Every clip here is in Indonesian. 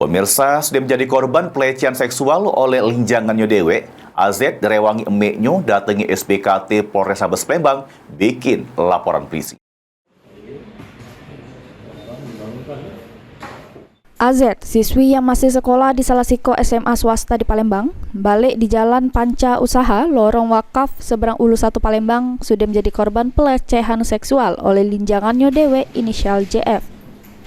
Pemirsa sudah menjadi korban pelecehan seksual oleh linjangannya dewe. AZ direwangi emeknya datangi SPKT Polrestabes Palembang bikin laporan polisi. AZ, siswi yang masih sekolah di salah siko SMA swasta di Palembang, balik di Jalan Panca Usaha, Lorong Wakaf, seberang Ulu 1 Palembang, sudah menjadi korban pelecehan seksual oleh linjangannya dewe inisial JF.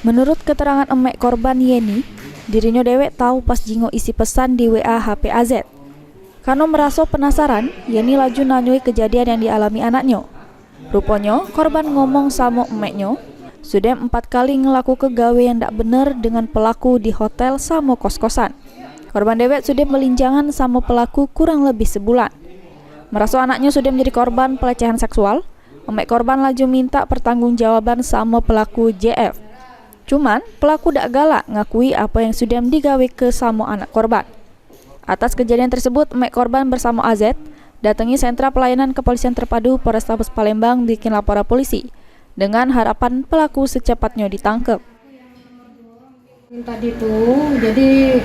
Menurut keterangan emek korban Yeni, dirinya dewek tahu pas jingo isi pesan di WA HP AZ. Karena merasa penasaran, Yeni laju nanyoi kejadian yang dialami anaknya. Rupanya, korban ngomong sama emeknya, sudah 4 kali ngelaku kegawe yang tak benar dengan pelaku di hotel sama kos-kosan. Korban dewek sudah melinjangan sama pelaku kurang lebih sebulan. Merasa anaknya sudah menjadi korban pelecehan seksual, emek korban laju minta pertanggungjawaban sama pelaku JF. Cuman, pelaku dak galak ngakui apa yang sudah digawe ke sama anak korban. Atas kejadian tersebut, emek korban bersama AZ datangi sentra pelayanan kepolisian terpadu Polrestabes Palembang bikin laporan polisi dengan harapan pelaku secepatnya ditangkap. Tadi tuh, jadi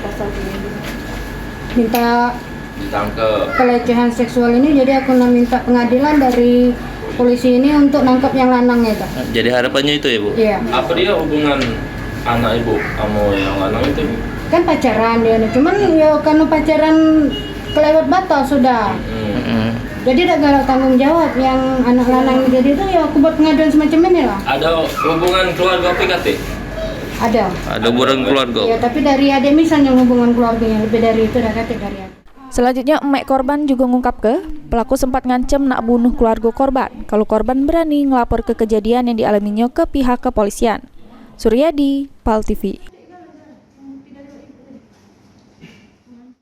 minta ditangkap pelecehan seksual ini, jadi aku minta pengadilan dari polisi ini untuk nangkap yang lanang ya, Kak. Jadi harapannya itu ya, Bu? Iya. Apa dia hubungan anak ibu kamu yang lanang itu? Kan pacaran dia, cuman ya karena pacaran kelewat batas sudah. Jadi udah galak tanggung jawab yang anak lanang, jadi itu ya aku buat pengaduan semacam ini lah. Ada hubungan keluarga PKT? Ada. Ada hubungan keluarga? Ya, tapi dari adik misalnya hubungan keluarganya, lebih dari itu udah kata dari adik. Selanjutnya, emek korban juga ngungkap pelaku sempat ngancem nak bunuh keluarga korban kalau korban berani ngelapor ke kejadian yang dialaminya ke pihak kepolisian. Suryadi, PAL TV.